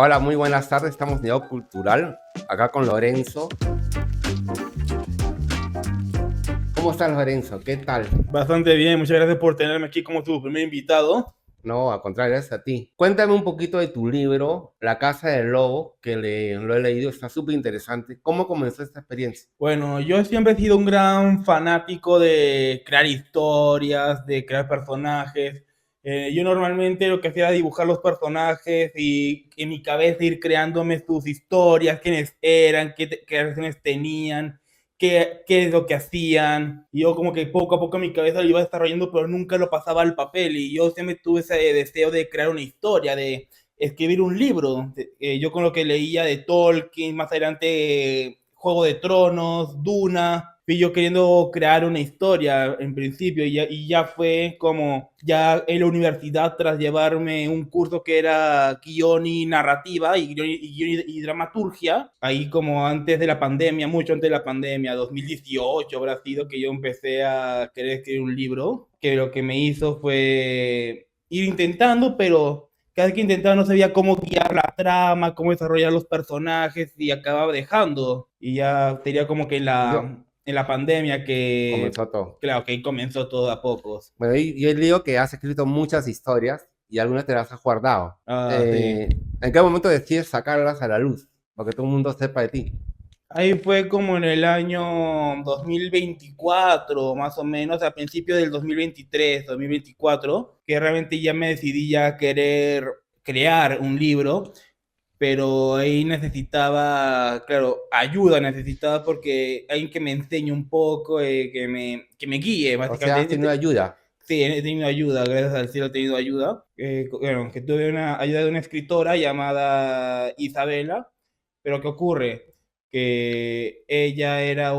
Hola, muy buenas tardes. Estamos en Diálogo Cultural, acá con Lorenzo. ¿Cómo estás, Lorenzo? ¿Qué tal? Bastante bien, muchas gracias por tenerme aquí como tu primer invitado. No, al contrario, gracias a ti. Cuéntame un poquito de tu libro, La Casa del Lobo, que lo he leído, está súper interesante. ¿Cómo comenzó esta experiencia? Bueno, yo siempre he sido un gran fanático de crear historias, de crear personajes. Yo normalmente lo que hacía era dibujar los personajes y en mi cabeza ir creándome sus historias, quiénes eran, qué relaciones tenían, qué es lo que hacían. Y yo como que poco a poco en mi cabeza lo iba desarrollando, pero nunca lo pasaba al papel. Y yo siempre tuve ese deseo de crear una historia, de escribir un libro. Yo con lo que leía de Tolkien, más adelante Juego de Tronos, Duna, fui yo queriendo crear una historia en principio y ya fue como ya en la universidad tras llevarme un curso que era guión y narrativa y dramaturgia, ahí como antes de la pandemia, mucho antes de la pandemia, 2018 habrá sido que yo empecé a querer escribir un libro, que lo que me hizo fue ir intentando, pero cada vez que intentaba no sabía cómo guiar la trama, cómo desarrollar los personajes y acababa dejando. Y ya tenía como que en Yo la pandemia que, comenzó todo. claro, que ahí comenzó todo a pocos. Bueno, yo he leído que has escrito muchas historias y algunas te las has guardado. Ah, sí. ¿En qué momento decides sacarlas a la luz? Para que todo el mundo sepa de ti. Ahí fue como en el año 2024, más o menos, a principios del 2023, 2024, que realmente ya me decidí ya a querer crear un libro, pero ahí necesitaba, claro, ayuda necesitaba porque alguien que me enseñe un poco, que me guíe, O sea, has tenido básicamente. ayuda. Sí, he tenido ayuda, gracias al cielo he tenido ayuda. Bueno, que tuve una ayuda de una escritora llamada Isabela, pero ¿qué ocurre? Que ella era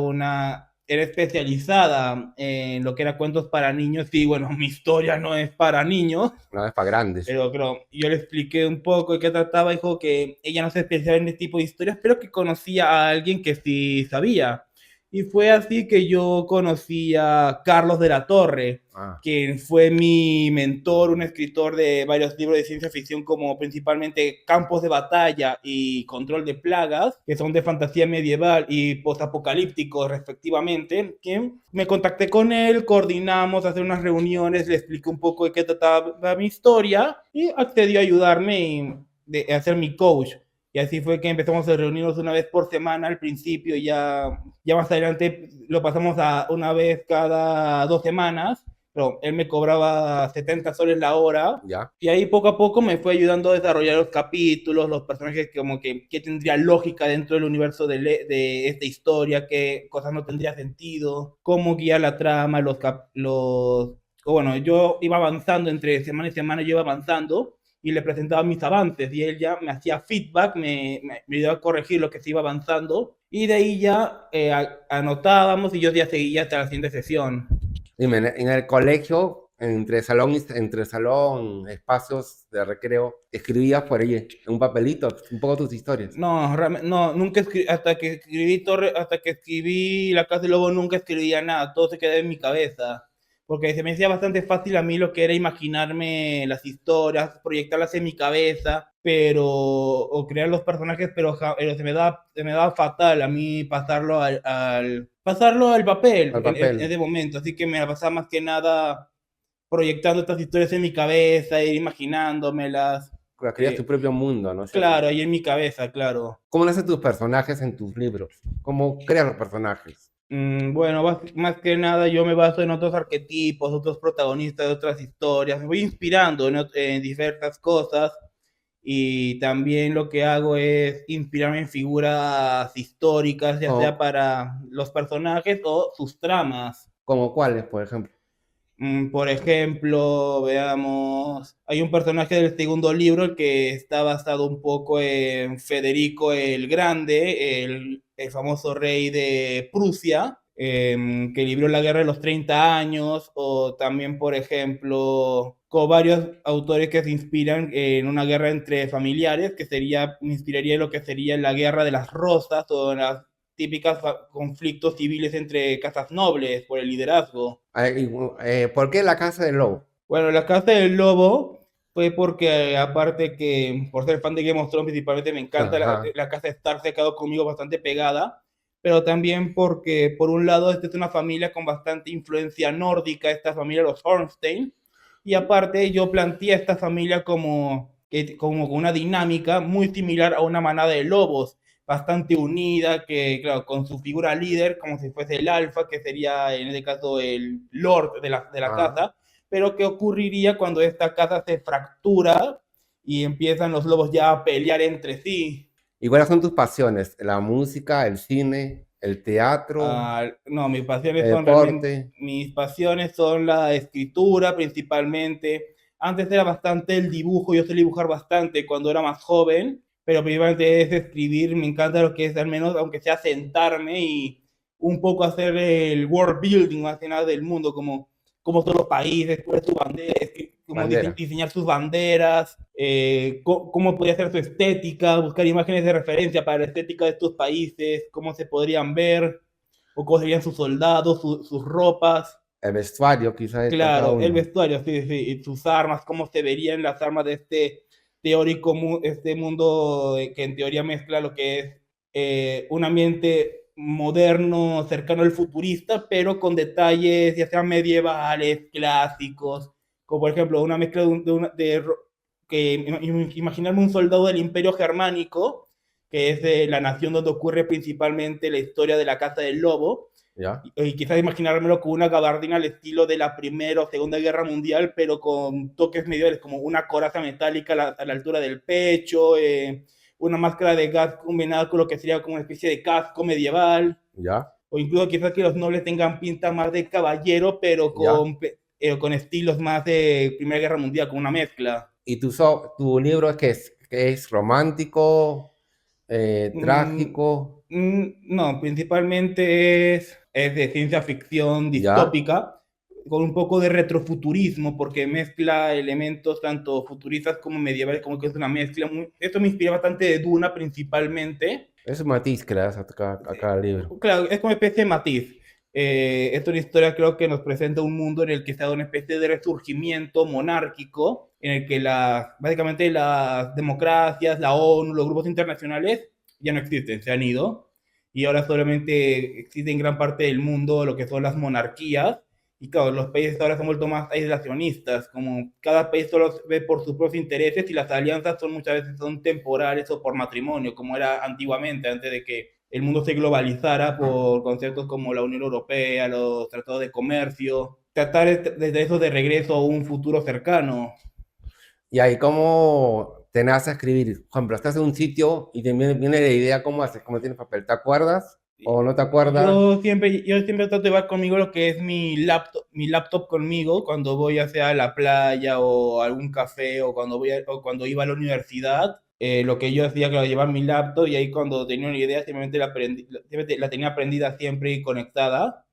especializada en lo que era cuentos para niños, y bueno, mi historia no es para niños, No es para grandes. pero creo, yo le expliqué un poco de qué trataba, dijo que ella no se especializaba en este tipo de historias, pero que conocía a alguien que sí sabía. Y fue así que yo conocí a Carlos de la Torre, Ah. quien fue mi mentor, un escritor de varios libros de ciencia ficción, como principalmente Campos de Batalla y Control de Plagas, que son de fantasía medieval y postapocalípticos respectivamente, que me contacté con él, coordinamos hacer unas reuniones, le expliqué un poco de qué trataba mi historia y accedió a ayudarme a ser mi coach. Y así fue que empezamos a reunirnos una vez por semana al principio, ya más adelante lo pasamos a una vez cada 2 semanas, pero él me cobraba 70 soles la hora. ¿Ya? Y ahí poco a poco me fue ayudando a desarrollar los capítulos, los personajes como que tendría lógica dentro del universo de esta historia, qué cosas no tendría sentido, cómo guiar la trama, bueno, yo iba avanzando entre semana y semana, yo iba avanzando y le presentaba mis avances y él ya me hacía feedback, me ayudaba a corregir lo que se iba avanzando y de ahí ya anotábamos y yo ya seguía hasta la siguiente sesión. Dime, en el colegio, entre salón, espacios de recreo, escribías por ahí en un papelito un poco tus historias. No, no, nunca escribí, hasta que escribí La Casa del Lobo, nunca escribía nada, todo se quedaba en mi cabeza, porque se me hacía bastante fácil a mí lo que era imaginarme las historias, proyectarlas en mi cabeza, o crear los personajes, pero se me daba fatal a mí pasarlo al papel Al en papel. ese momento, así que me la pasaba más que nada proyectando estas historias en mi cabeza, imaginándomelas. Creas tu eh, propio mundo, ¿no es cierto? Claro, ahí en mi cabeza, claro. ¿Cómo nacen tus personajes en tus libros? ¿Cómo creas los personajes? Bueno, más que nada yo me baso en otros arquetipos, otros protagonistas de otras historias, me voy inspirando en diversas cosas y también lo que hago es inspirarme en figuras históricas, ya sea ¿Como, para los personajes o sus tramas. como cuáles, por ejemplo? Por ejemplo, veamos, hay un personaje del segundo libro que está basado un poco en Federico el Grande, el famoso rey de Prusia, que libró la guerra de los 30 años, o también, por ejemplo, con varios autores que se inspiran en una guerra entre familiares, me inspiraría en lo que sería la guerra de las rosas o las típicas conflictos civiles entre casas nobles por el liderazgo. ¿Por qué la casa del lobo? Bueno, La Casa del Lobo fue porque, aparte que por ser fan de Game of Thrones, principalmente me encanta Ajá. la casa Stark, se ha quedado conmigo bastante pegada, pero también porque, por un lado, esta es una familia con bastante influencia nórdica, esta familia, los Ornstein, y aparte yo planteé a esta familia como una dinámica muy similar a una manada de lobos, bastante unida, que, claro, con su figura líder, como si fuese el alfa, que sería en este caso el lord de la Ah. casa, pero ¿qué ocurriría cuando esta casa se fractura y empiezan los lobos ya a pelear entre sí? ¿Y cuáles son tus pasiones? ¿La música, el cine, el teatro, No, el deporte? mis pasiones son la escritura principalmente. Antes era bastante el dibujo, yo sé dibujar bastante cuando era más joven, pero principalmente es escribir, me encanta lo que es al menos, aunque sea sentarme y un poco hacer el world building más que nada del mundo, como todos los países, cuál es su bandera, como Bandera. diseñar sus banderas, cómo podría ser su estética, buscar imágenes de referencia para la estética de estos países, cómo se podrían ver o cómo serían sus soldados, sus ropas, El vestuario, quizás es para cada claro, el uno. vestuario, sí, sí, y sus armas, cómo se verían las armas de este teórico, este mundo que en teoría mezcla lo que es un ambiente moderno, cercano al futurista, pero con detalles ya sean medievales, clásicos, como por ejemplo una mezcla que imaginarme un soldado del Imperio Germánico, que es la nación donde ocurre principalmente la historia de la Casa del Lobo, ¿Ya? y quizás imaginármelo con una gabardina al estilo de la Primera o Segunda Guerra Mundial, pero con toques medievales, como una coraza metálica a la altura del pecho, una máscara de gas combinada con lo que sería como una especie de casco medieval, ¿Ya? o incluso quizás que los nobles tengan pinta más de caballero, pero ¿Ya? con estilos más de Primera Guerra Mundial, con una mezcla. ¿Y tu libro es que es romántico, Mm, trágico? no, principalmente es de ciencia ficción ¿Ya? distópica, con un poco de retrofuturismo, porque mezcla elementos tanto futuristas como medievales, como que es una mezcla. Esto me inspira bastante de Duna principalmente. Es un matiz que le das a cada libro. Claro, es como una especie de matiz. Es una historia, creo que nos presenta un mundo en el que se da una especie de resurgimiento monárquico, en el que básicamente las democracias, la ONU, los grupos internacionales ya no existen, se han ido, y ahora solamente existe en gran parte del mundo lo que son las monarquías, y claro, los países ahora se han vuelto más aislacionistas, como cada país solo ve por sus propios intereses y las alianzas muchas veces son temporales o por matrimonio, como era antiguamente, antes de que el mundo se globalizara por conceptos como la Unión Europea, los tratados de comercio, tratar desde eso de regreso a un futuro cercano. Y ahí, ¿cómo te nace a escribir? Por ejemplo, estás en un sitio y te viene la idea, ¿cómo haces? ¿Cómo tienes papel? ¿Te acuerdas o no te acuerdas? Yo siempre trato de llevar conmigo lo que es mi laptop conmigo cuando voy hacia la playa o algún café o cuando iba a la universidad. Lo que yo hacía, claro, llevar mi laptop y ahí cuando tenía una idea simplemente siempre la tenía prendida siempre y conectada.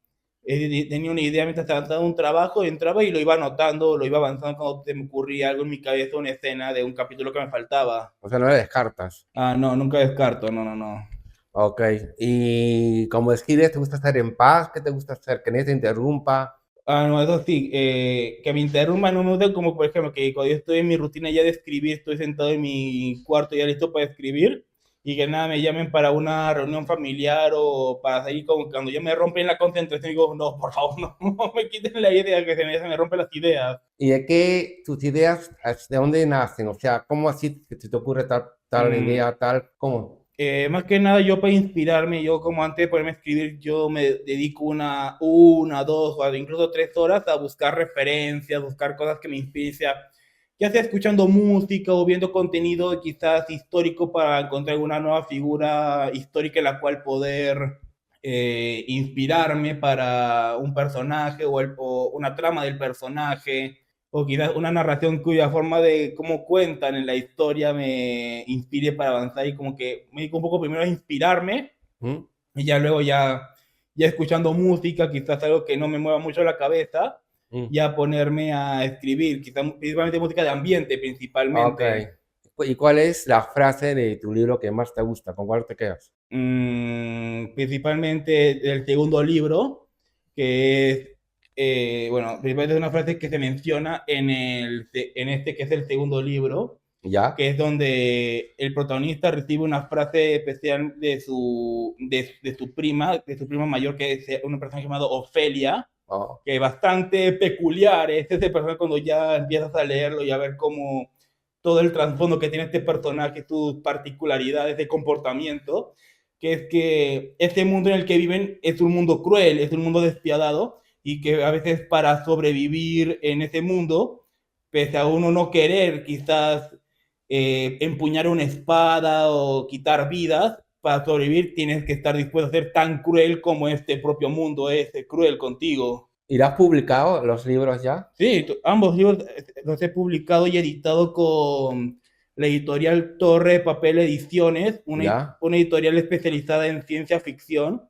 Tenía una idea mientras estaba dando un trabajo, entraba y lo iba anotando, lo iba avanzando cuando se me ocurría algo en mi cabeza, una escena de un capítulo que me faltaba. O sea, no le descartas. No, nunca descarto, no, no, no. Ok. ¿Y como escribes, te gusta estar en paz? ¿Qué te gusta hacer? ¿Que nadie te interrumpa? No, eso sí, que me interrumpan no me gusta, como por ejemplo que cuando yo estoy en mi rutina ya de escribir, estoy sentado en mi cuarto ya listo para escribir y que nada me llamen para una reunión familiar o para salir como cuando ya me rompen la concentración digo, no, por favor, no, no me quiten la idea que se me rompen las ideas. ¿Y de qué tus ideas, de dónde nacen? O sea, ¿cómo así que se te ocurre tal Mm, idea, tal? ¿Cómo? Más que nada yo para inspirarme, yo como antes de ponerme a escribir, yo me dedico una, 2 o incluso 3 horas a buscar referencias, buscar cosas que me inspiren, ya sea escuchando música o viendo contenido quizás histórico para encontrar alguna nueva figura histórica en la cual poder inspirarme para un personaje o una trama del personaje o quizás una narración cuya forma de cómo cuentan en la historia me inspire para avanzar y como que me dedico un poco primero a inspirarme ¿Mm? y ya luego ya escuchando música, quizás algo que no me mueva mucho la cabeza, ¿Mm? ya ponerme a escribir, quizás principalmente música de ambiente Ok. principalmente. ¿Y cuál es la frase de tu libro que más te gusta? ¿Con cuál te quedas? Principalmente del segundo libro, que es bueno, principalmente es una frase que se menciona en este que es el segundo libro, ¿Ya? que es donde el protagonista recibe una frase especial de su prima mayor, que es una persona llamada Ofelia, Oh, que es bastante peculiar. Es ese personaje cuando ya empiezas a leerlo y a ver cómo todo el trasfondo que tiene este personaje, sus particularidades de comportamiento, que es que este mundo en el que viven es un mundo cruel, es un mundo despiadado, y que a veces para sobrevivir en ese mundo, pese a uno no querer quizás empuñar una espada o quitar vidas, para sobrevivir tienes que estar dispuesto a ser tan cruel como este propio mundo es cruel contigo. ¿irás publicado los libros ya? Sí, ambos libros los he publicado y editado con la editorial Torre de Papel Ediciones, ¿Ya? una editorial especializada en ciencia ficción.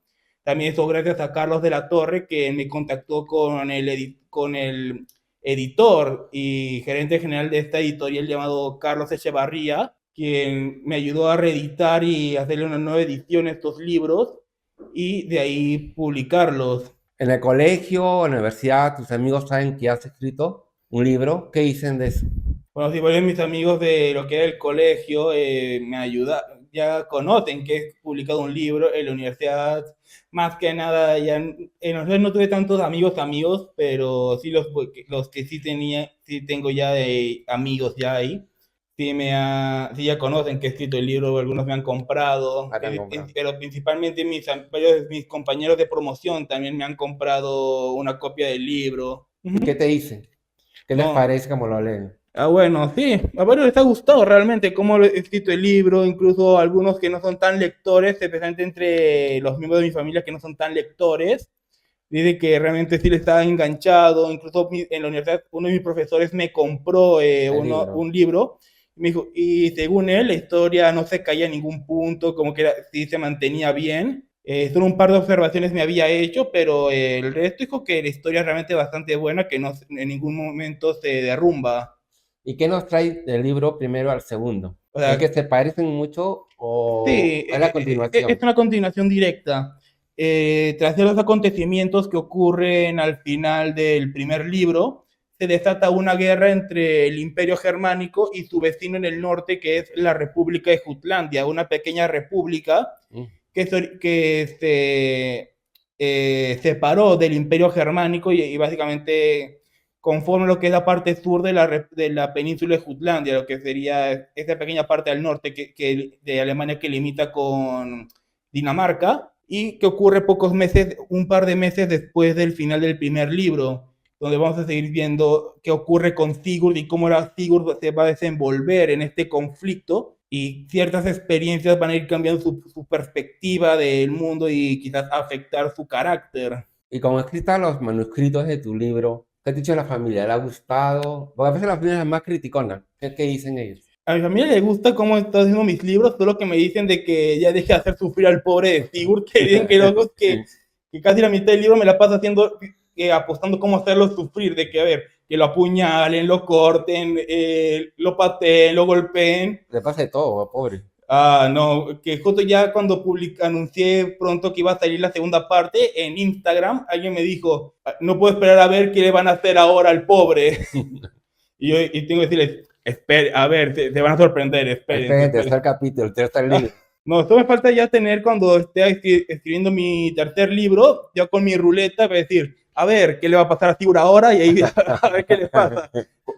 También eso gracias a Carlos de la Torre, que me contactó con el editor y gerente general de esta editorial llamado Carlos Echevarría, quien me ayudó a reeditar y hacerle una nueva edición a estos libros y de ahí publicarlos. En el colegio, en la universidad, tus amigos saben que has escrito un libro. ¿Qué dicen de eso? Bueno, si varios de mis amigos de lo que era el colegio me ayudan, ya conocen que he publicado un libro en la universidad. Más que nada, ya en la universidad no tuve tantos amigos, pero sí los que sí tenía, sí tengo ya de amigos ya ahí. Sí ya conocen que he escrito el libro, algunos me han comprado, Ah, te han comprado. pero principalmente varios de mis compañeros de promoción también me han comprado una copia del libro. ¿Y qué Ujú. te dicen? ¿Qué les No, parece como lo leen? bueno, sí, a varios les ha gustado realmente cómo he escrito el libro, incluso algunos que no son tan lectores, especialmente entre los miembros de mi familia que no son tan lectores, dice que realmente sí le estaba enganchado. Incluso en la universidad uno de mis profesores me compró El libro. un libro y me dijo, y según él la historia no se caía en ningún punto, como que sí se mantenía bien. Solo un par de observaciones me había hecho, pero el resto dijo que la historia es realmente bastante buena, que no en ningún momento se derrumba. ¿Y qué nos trae del libro primero al segundo? O ¿Es que sea, se parecen mucho sí, o es la es continuación? una continuación directa. Tras los acontecimientos que ocurren al final del primer libro, se desata una guerra entre el Imperio Germánico y su vecino en el norte, que es la República de Jutlandia, una pequeña república Mm. que se separó del Imperio Germánico y básicamente conforme lo que es la parte sur de la península de Jutlandia, lo que sería esa pequeña parte al norte de Alemania que limita con Dinamarca, y que ocurre un par de meses después del final del primer libro, donde vamos a seguir viendo qué ocurre con Sigurd y cómo Sigurd se va a desenvolver en este conflicto, y ciertas experiencias van a ir cambiando su perspectiva del mundo y quizás afectar su carácter. Y como escritas los manuscritos de tu libro, ¿qué ha dicho la familia? ¿Le ha gustado? Porque a veces la familia es más criticona. ¿Qué dicen ellos? A mi familia le gusta cómo estoy haciendo mis libros, solo que me dicen de que ya deje de hacer sufrir al pobre de Sigurd, que dicen que, locos, que casi la mitad del libro me la pasa haciendo, apostando cómo hacerlo sufrir, de que a ver, que lo apuñalen, lo corten, lo pateen, lo golpeen. Le pasa de todo, pobre. Ah, no, que justo ya cuando anuncié pronto que iba a salir la segunda parte en Instagram, alguien me dijo, no puedo esperar a ver qué le van a hacer ahora al pobre. Y tengo que decirles, espere, a ver, te van a sorprender, Espera esperen, el esperen. tercer capítulo, el tercer libro. No, esto me falta ya tener cuando esté escribiendo mi tercer libro, ya con mi ruleta, para decir, a ver, ¿qué le va a pasar a Sigurd ahora? Y ahí, a ver qué le pasa.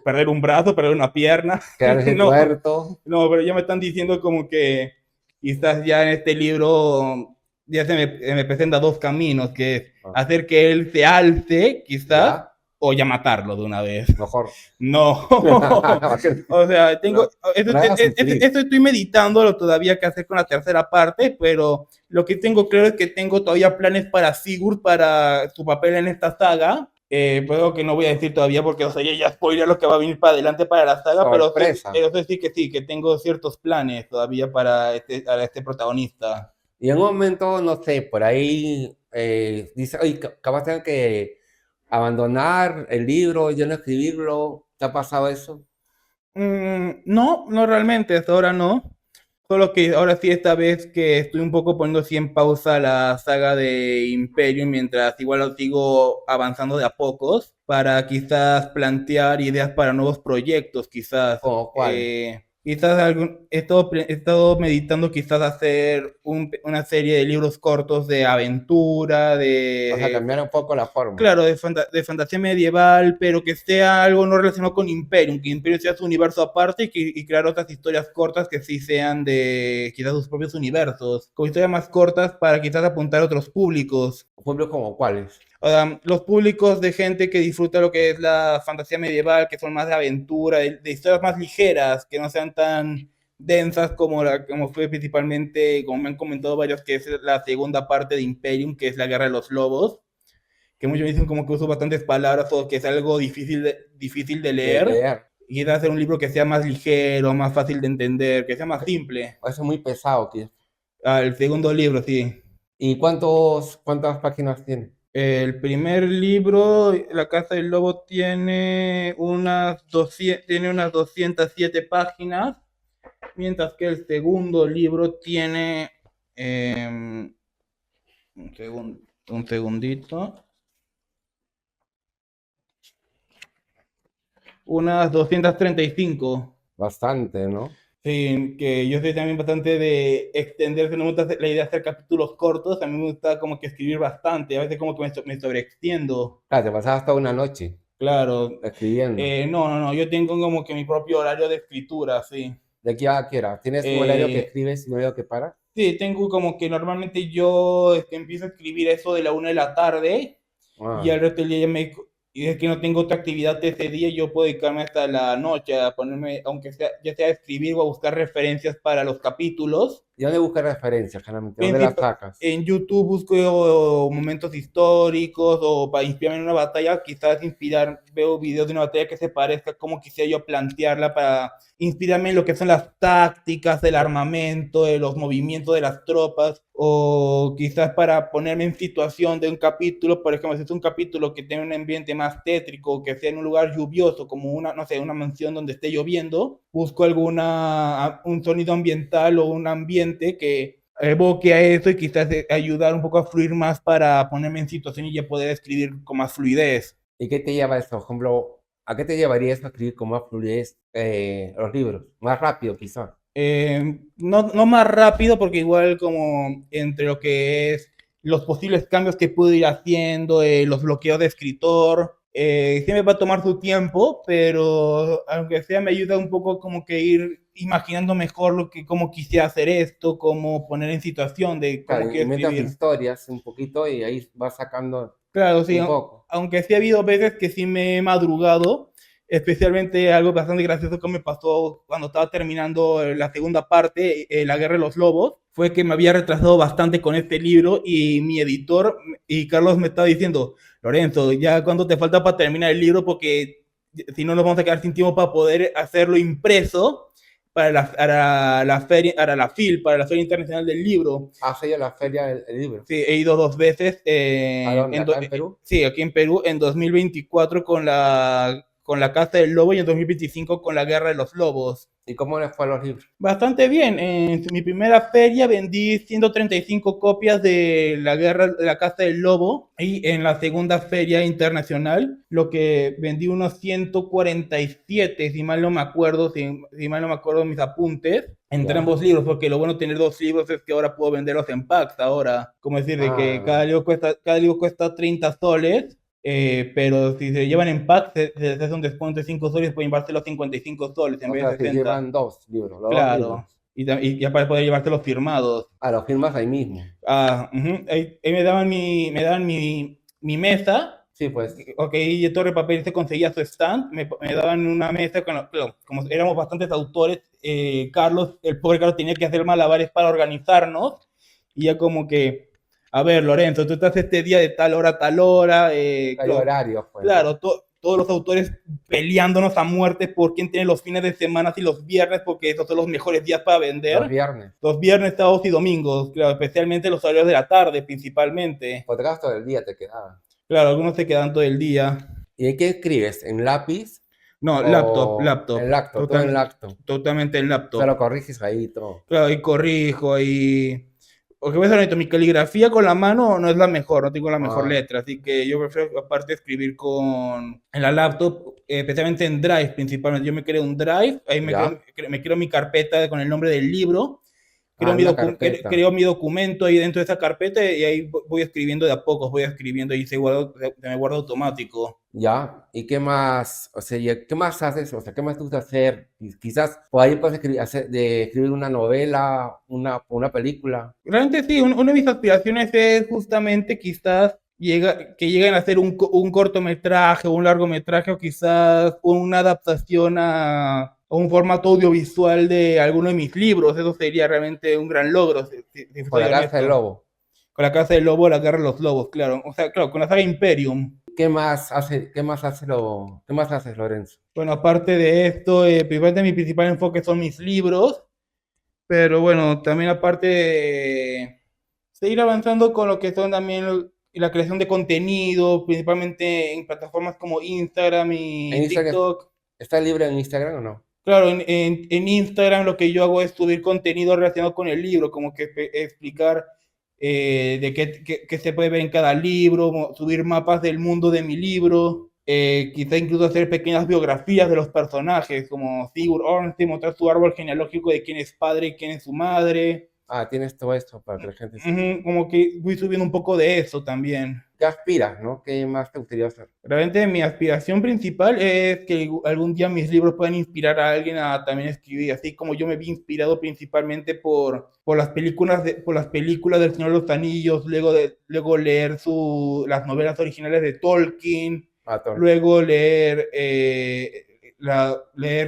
Perder un brazo, perder una pierna. Quedarse No, tuerto. no, pero ya me están diciendo como que quizás ya en este libro ya se me presenta dos caminos, que es Ah, hacer que él se alce, quizás, ¿ya? o ya matarlo de una vez. Mejor. No, o sea, No, no hagas sufrir. eso estoy meditándolo todavía qué hacer con la tercera parte, pero lo que tengo claro es que tengo todavía planes para Sigurd, para su papel en esta saga. Pues que no voy a decir todavía porque o sea, ya spoiler lo que va a venir para adelante para la saga, Sorpresa. pero eso sí que tengo ciertos planes todavía para este protagonista. Y en un momento, no sé, por ahí dice, oye, capaz tengo que abandonar el libro, yo no escribirlo. ¿Te ha pasado eso? No, no realmente, hasta ahora no. Solo que ahora sí, esta vez que estoy un poco poniendo así en pausa la saga de Imperium, mientras igual lo sigo avanzando de a pocos, para quizás plantear ideas para nuevos proyectos, quizás. ¿Como cuál? He estado meditando quizás hacer una serie de libros cortos de aventura, O sea, de cambiar un poco la forma. claro, de fantasía medieval, pero que sea algo no relacionado con Imperium, que Imperium sea su universo aparte y crear otras historias cortas que sí sean de quizás sus propios universos, con historias más cortas para quizás apuntar a otros públicos. ¿Público como cuáles? Los públicos de gente que disfruta lo que es la fantasía medieval, que son más de aventura, de historias más ligeras, que no sean tan densas como fue principalmente, como me han comentado varios, que es la segunda parte de Imperium, que es la Guerra de los Lobos, que muchos me dicen como que uso bastantes palabras o que es algo difícil de De leer. leer. Y quizás hacer un libro que sea más ligero, más fácil de entender, que sea más simple. Eso es muy pesado, tío. El segundo libro, sí. ¿Y cuántas páginas tiene? El primer libro, La Casa del Lobo, tiene unas 207 páginas, mientras que el segundo libro tiene... un segundito. Unas 235. Bastante, ¿no? Sí, que yo soy también bastante de extenderse, no me gusta la idea de hacer capítulos cortos, a mí me gusta como que escribir bastante, a veces como que me sobreextiendo, Claro, te pasabas toda una noche claro. escribiendo. No, yo tengo como que mi propio horario de escritura, sí. ¿De aquí a qué hora? ¿Tienes un horario que Eh, escribes y un horario que paras? sí, tengo como que normalmente yo empiezo a escribir eso de la 1 de la tarde y Ah, al resto del día y es que no tengo otra actividad ese día, yo puedo dedicarme hasta la noche a ponerme, aunque sea, ya sea a escribir o a buscar referencias para los capítulos. ¿y dónde buscas referencias, generalmente? ¿Dónde las Princip- sacas? en YouTube busco momentos históricos o para inspirarme en una batalla, quizás veo videos de una batalla que se parezca como quisiera yo plantearla para inspirarme en lo que son las tácticas del armamento, de los movimientos de las tropas, o quizás para ponerme en situación de un capítulo, por ejemplo, si es un capítulo que tiene un ambiente más tétrico, que sea en un lugar lluvioso, como no sé, una mansión donde esté lloviendo, busco un sonido ambiental o un ambiente que evoque a eso y quizás ayudar un poco a fluir más para ponerme en situación y ya poder escribir con más fluidez. ¿Y qué te lleva eso? Por ejemplo, ¿a qué te llevaría eso a escribir con más fluidez los libros? Más rápido, quizás. No más rápido, porque igual como entre lo que es los posibles cambios que puedo ir haciendo, los bloqueos de escritor, sí me va a tomar su tiempo, pero aunque sea me ayuda un poco como que ir imaginando mejor cómo quisiera hacer esto, cómo poner en situación de cómo Claro, quiero inventas escribir. historias un poquito y ahí vas sacando Claro, sí, un poco. aunque sí ha habido veces que sí me he madrugado, especialmente algo bastante gracioso que me pasó cuando estaba terminando la segunda parte, La Guerra de los Lobos, fue que me había retrasado bastante con este libro y mi editor y Carlos me estaba diciendo, Lorenzo, ya cuánto te falta para terminar el libro porque si no nos vamos a quedar sin tiempo para poder hacerlo impreso para la feria, para la Feria Internacional del Libro. ¿Has ido a la feria del libro? Sí, he ido 2 veces. ¿A dónde? ¿Acá en Perú? Sí, aquí en Perú, en 2024 con la Casa del Lobo y en 2025 con la Guerra de los Lobos. ¿Y cómo les fue a los libros? Bastante bien. En mi primera feria vendí 135 copias de la Casa del Lobo y en la segunda feria internacional lo que vendí unos 147, si mal no me acuerdo, si mal no me acuerdo mis apuntes, entre Ya. ambos libros, porque lo bueno de tener 2 libros es que ahora puedo venderlos en packs ahora. Como decir, de que Ah, cada libro cuesta 30 soles. Pero si se llevan en pack, se hace un descuento de 5 soles, pueden llevarse los 55 soles en o vez sea, de se 60. llevan dos libros, los dos libros. Claro. Y ya para poder llevártelos firmados. Ah, los firmas ahí mismo. Ahí me daban mi mesa. Sí, pues. Ok, y Torre Papel se conseguía su stand. Me daban una mesa. Claro, como éramos bastantes autores, el pobre Carlos tenía que hacer malabares para organizarnos. Y ya como que, a ver, Lorenzo, tú estás este día de tal hora a tal hora. Hay horarios, pues, ¿no? Claro, todos los autores peleándonos a muerte por quién tiene los fines de semana y los viernes, porque esos son los mejores días para Los vender. viernes. Los viernes, sábados y domingos, claro, especialmente los horarios de la tarde, principalmente. Por todo el día te quedaba. Claro, algunos se quedan todo el día. ¿Y en qué escribes? ¿En lápiz? No, O en laptop. lacto, todo en lacto. Totalmente en Se laptop. lo corriges ahí y todo. Claro, ahí corrijo, ahí... Porque voy a ser honesto, mi caligrafía con la mano no es la mejor, no tengo la mejor Ah, letra, así que yo prefiero aparte escribir en la laptop, especialmente en Drive principalmente. Yo me creo un Drive, ahí ¿ya? me creo mi carpeta con el nombre del libro, Ah, una carpeta. creo mi documento ahí dentro de esa carpeta y ahí voy escribiendo de a pocos, voy escribiendo y se me guarda automático. ¿Ya? ¿Y qué más? O sea, ¿qué más haces? O sea, ¿qué más te gusta hacer? Quizás por ahí puedes escribir una novela, una película. Realmente sí, una de mis aspiraciones es justamente quizás que lleguen a hacer un cortometraje o un largometraje o quizás una adaptación a un formato audiovisual de alguno de mis libros. Eso sería realmente un gran logro, si Con soy la Casa del honesto. Lobo. Con la Casa del Lobo, la Guerra de los Lobos, claro. O sea, claro, con la saga Imperium. ¿Qué más haces, Lorenzo? Bueno, aparte de esto, mi principal enfoque son mis libros, pero bueno, también aparte de seguir avanzando con lo que son también la creación de contenido, principalmente en plataformas como Instagram ¿En y Instagram TikTok. está libre en Instagram o no? Claro, en Instagram lo que yo hago es subir contenido relacionado con el libro, como que explicar de qué se puede ver en cada libro, subir mapas del mundo de mi libro, quizá incluso hacer pequeñas biografías de los personajes, como Sigurd Ornstein, mostrar su árbol genealógico de quién es padre y quién es su madre. Ah, tienes todo esto para que la gente sepa. Ujú, como que voy subiendo un poco de eso también. ¿Qué aspiras, no? ¿Qué más te gustaría hacer? Realmente mi aspiración principal es que algún día mis libros puedan inspirar a alguien a también escribir, así como yo me vi inspirado principalmente por las películas del Señor de los Anillos, luego leer las novelas originales de Tolkien, Ah, Tolkien. luego leer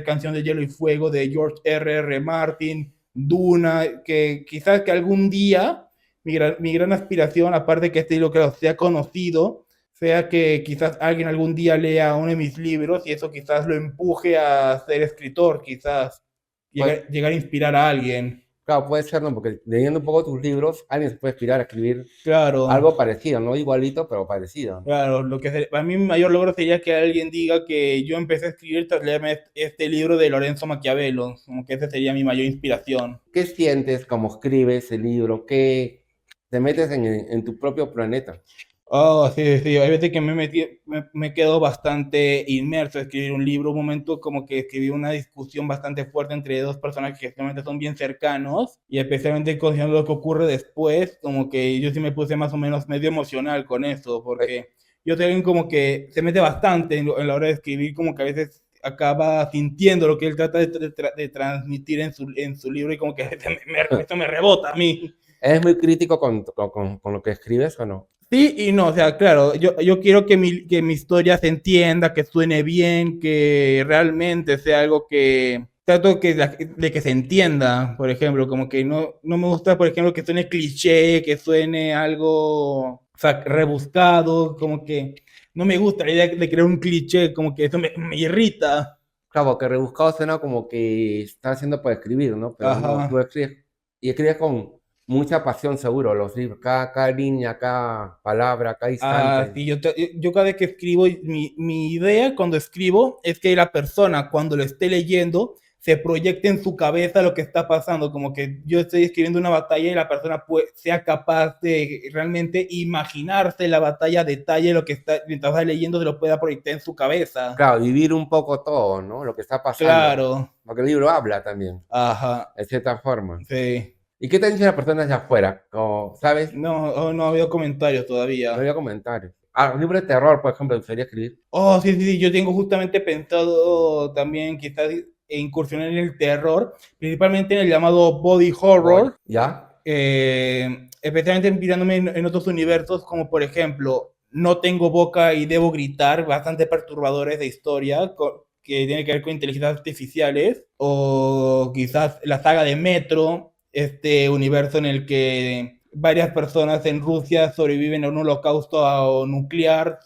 Canción de Hielo y Fuego de George R. Martin, Duna, que quizás que algún día mi gran aspiración, aparte de que este libro que sea conocido, sea que quizás alguien algún día lea uno de mis libros y eso quizás lo empuje a ser escritor, quizás Pues, llegar a inspirar a alguien. claro, puede ser, ¿no? Porque leyendo un poco tus libros, alguien se puede inspirar a escribir Claro, algo parecido, no igualito, pero parecido. claro, para mí mi mayor logro sería que alguien diga que yo empecé a escribir tras leerme este libro de Lorenzo Maquiavelo, como que esa sería mi mayor inspiración. ¿Qué sientes como escribes el libro? ¿Qué te metes en tu propio planeta? Oh, sí, sí, hay veces que me quedo bastante inmerso a escribir un libro, un momento como que escribí una discusión bastante fuerte entre dos personas que realmente son bien cercanos y especialmente considerando lo que ocurre después, como que yo sí me puse más o menos medio emocional con eso, Eh, porque yo soy alguien como que se mete bastante en la hora de escribir, como que a veces acaba sintiendo lo que él trata de transmitir en su libro y como que eso me rebota a mí. ¿Eres muy crítico con lo que escribes o no? Sí y no, o sea, claro, yo quiero que mi historia se entienda, que suene bien, que realmente sea algo que trato de que se entienda, por ejemplo, como que no me gusta, por ejemplo, que suene cliché, que suene algo, o sea, rebuscado, como que no me gusta la idea de crear un cliché, como que eso me irrita. Claro, que rebuscado suena como que estás haciendo para escribir, ¿no? Pero no, tú Ajá. escribes y escribes con mucha pasión, seguro, los libros, cada línea, cada palabra, cada Ah, instante. sí, yo cada vez que escribo, mi idea cuando escribo es que la persona cuando lo esté leyendo se proyecte en su cabeza lo que está pasando, como que yo estoy escribiendo una batalla y la persona sea capaz de realmente imaginarse la batalla a detalle, lo que está, mientras va leyendo se lo pueda proyectar en su cabeza. Claro, vivir un poco todo, ¿no? Lo que está pasando. Claro, Porque el libro habla también, ajá, de cierta forma. sí. ¿Y qué te dicen las personas de afuera? Como, ¿sabes? No, oh, no ha habido comentarios No todavía. había comentarios. Ah, un libro de terror, por ejemplo, me gustaría escribir. Oh, sí, sí, sí, yo tengo justamente pensado también quizás incursionar en el terror, principalmente en el llamado body horror, ¿Ya? especialmente inspirándome en otros universos, como por ejemplo, No tengo boca y debo gritar, bastante perturbadores de historia, que tiene que ver con inteligencias artificiales, o quizás la saga de Metro, este universo en el que varias personas en Rusia sobreviven a un holocausto nuclear,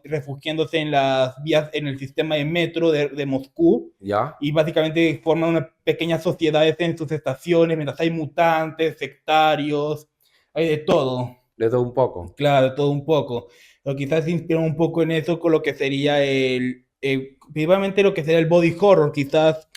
refugiándose en las vías, en el sistema de metro de Moscú, ¿Ya? y básicamente forman una pequeña sociedades en sus estaciones, mientras hay mutantes, sectarios, hay de todo, Le doy un poco. claro, de todo un poco. Pero quizás se inspira un poco en eso con lo que sería principalmente lo que sería el body horror, quizás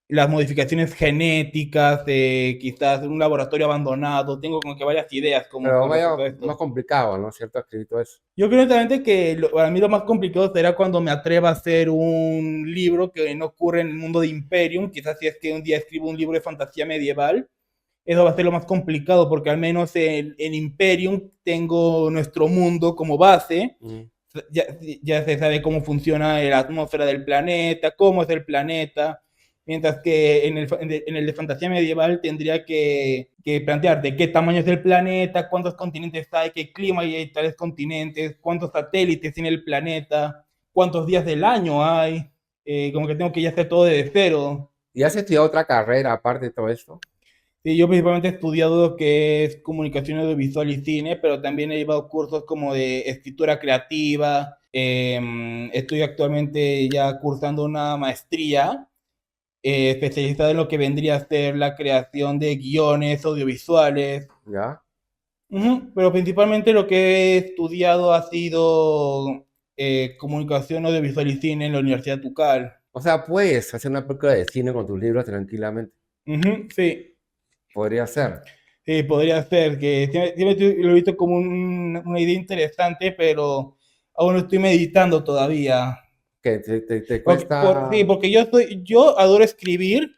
las modificaciones genéticas, quizás un laboratorio abandonado. Tengo como que varias ideas como Pero con vaya respecto a más esto. complicado, ¿no es cierto? Escribir todo eso. Yo creo honestamente que para mí lo más complicado será cuando me atreva a hacer un libro que no ocurre en el mundo de Imperium. Quizás si es que un día escribo un libro de fantasía medieval, eso va a ser lo más complicado, porque al menos en Imperium tengo nuestro mundo como base. Mm. Ya, ya se sabe cómo funciona la atmósfera del planeta, cómo es el planeta, mientras que en el de fantasía medieval tendría que plantear de qué tamaño es el planeta, cuántos continentes hay, qué clima hay en tales continentes, cuántos satélites tiene el planeta, cuántos días del año hay, como que tengo que ya hacer todo desde cero. ¿Y has estudiado otra carrera aparte de todo esto? Sí, yo principalmente he estudiado lo que es comunicación audiovisual y cine, pero también he llevado cursos como de escritura creativa. Estoy actualmente ya cursando una maestría especializada en lo que vendría a ser la creación de guiones audiovisuales. ¿Ya? Ujú, pero principalmente lo que he estudiado ha sido comunicación audiovisual y cine en la Universidad Tucal. O sea, puedes hacer una película de cine con tus libros tranquilamente. Ujú, sí. Podría ser. Sí, podría ser, que siempre lo he visto como una idea interesante, pero aún no estoy meditando todavía. Que te cuesta. Sí, porque yo adoro escribir,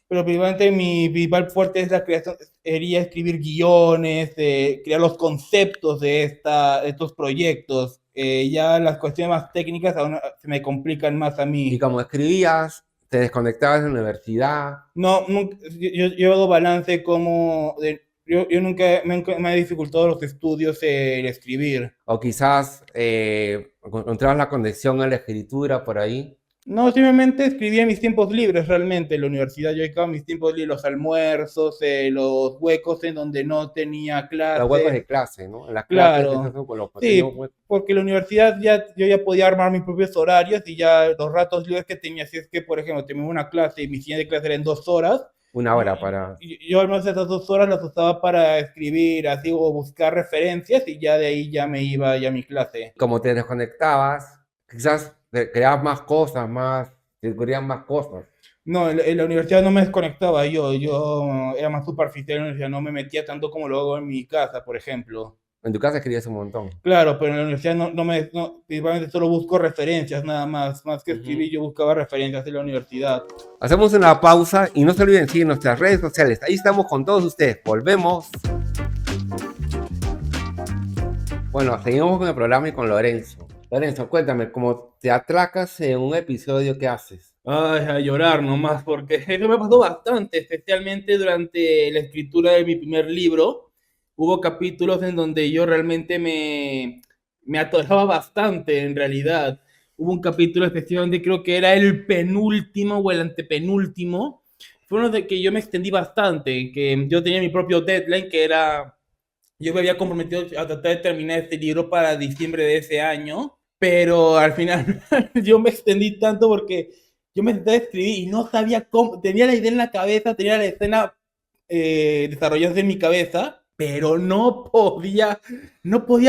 pero principalmente mi principal fuerte es la creación, sería escribir guiones, crear los conceptos de estos proyectos. Ya las cuestiones más técnicas aún se me complican más a Y mí. como escribías, te desconectabas de la universidad, No, nunca, yo he dado balance como yo nunca me ha dificultado los estudios el escribir. o quizás encontrabas la conexión a la escritura por ahí, No, simplemente escribía en mis tiempos libres realmente. En la universidad yo dedicaba mis tiempos libres, los almuerzos, los huecos en donde no tenía los huecos clases. de clase, ¿no? En las clases, esos Claro, son con los pequeños sí, huecos. porque en la universidad yo ya podía armar mis propios horarios y ya los ratos libres que tenía, si es que, por ejemplo, tenía una clase y mi siguiente clase era en 2 horas, Una hora para. yo al menos esas 2 horas las usaba para escribir así o buscar referencias y ya de ahí ya me iba ya a mi clase. Como te desconectabas, quizás creabas más cosas, te ocurrían más cosas. No, en la universidad no me desconectaba yo era más superficial en la universidad, no me metía tanto como lo hago en mi casa, por ejemplo. En tu casa escribías un montón. Claro, pero en la universidad principalmente solo busco referencias nada más que escribir, Ujú. yo buscaba referencias en la universidad. Hacemos una pausa y no se olviden seguir nuestras redes sociales. Ahí estamos con todos ustedes. Volvemos. Bueno, seguimos con el programa y con Lorenzo. Lorenzo, cuéntame, ¿cómo te atracas en un episodio que haces? Ay, a llorar nomás, porque eso me pasó bastante, especialmente durante la escritura de mi primer libro. Hubo capítulos en donde yo realmente me atoraba bastante, en realidad. Hubo un capítulo específicamente, creo que era el penúltimo o el antepenúltimo. Fue uno de que yo me extendí bastante, que yo tenía mi propio deadline, que era, yo me había comprometido a tratar de terminar este libro para diciembre de ese año, pero al final yo me extendí tanto porque yo me senté a escribir y no sabía cómo, tenía la idea en la cabeza, tenía la escena desarrollándose en mi cabeza, pero no podía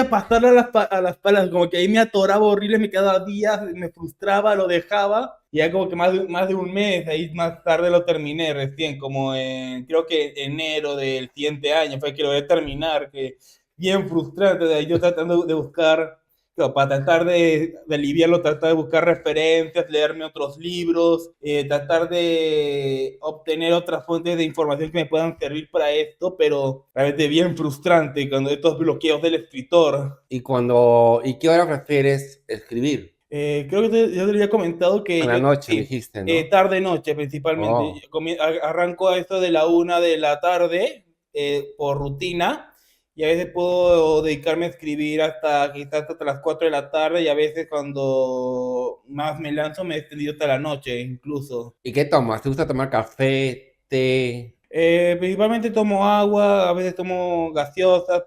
pasarla a las palabras, como que ahí me atoraba horrible, me quedaba días, me frustraba, lo dejaba, y ya como que más de un mes, ahí más tarde lo terminé recién, como en, creo que enero del siguiente año fue que lo voy a terminar, que bien frustrante, de ahí yo tratando de buscar pero para tratar de aliviarlo, tratar de buscar referencias, leerme otros libros, tratar de obtener otras fuentes de información que me puedan servir para esto, pero realmente bien frustrante cuando estos bloqueos del escritor. ¿Y qué hora prefieres escribir? Creo que ya te había comentado En que la yo, noche, sí, dijiste, ¿no? tarde-noche principalmente. Oh. Arranco a esto de la 1 de la tarde por rutina y a veces puedo dedicarme a escribir hasta quizás hasta las 4 de la tarde y a veces cuando más me lanzo me he extendido hasta la noche incluso. ¿Y qué tomas? ¿Te gusta tomar café, té? Principalmente tomo agua, a veces tomo gaseosas,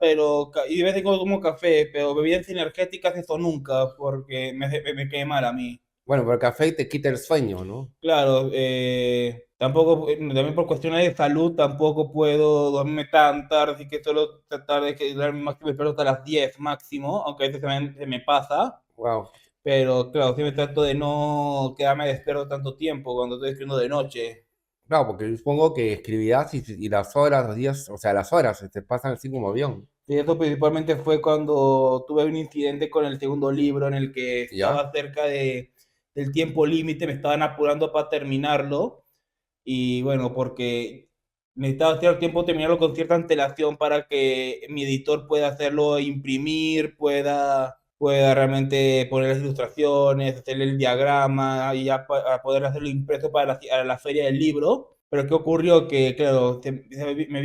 y de vez en cuando tomo café, pero bebidas energéticas eso nunca, porque me quema mal a mí. Bueno, pero el café te quita el sueño, ¿no? Claro, tampoco, también por cuestiones de salud, tampoco puedo dormirme tan tarde, así que solo tratar de quedarme máximo despierto hasta las 10 máximo, aunque a veces se me pasa. Wow. pero claro, siempre trato de no quedarme despierto tanto tiempo cuando estoy escribiendo de noche. Claro, porque yo supongo que escribirás y las horas, los días, o sea, las horas se te pasan así como avión. Y eso principalmente fue cuando tuve un incidente con el segundo libro en el que ¿Ya? estaba cerca del tiempo límite, me estaban apurando para terminarlo. Y bueno, porque necesitaba cierto tiempo terminarlo con cierta antelación para que mi editor pueda hacerlo imprimir, pueda realmente poner las ilustraciones, hacerle el diagrama y ya para poder hacerlo impreso para la feria del libro. Pero ¿qué ocurrió? Que, claro, me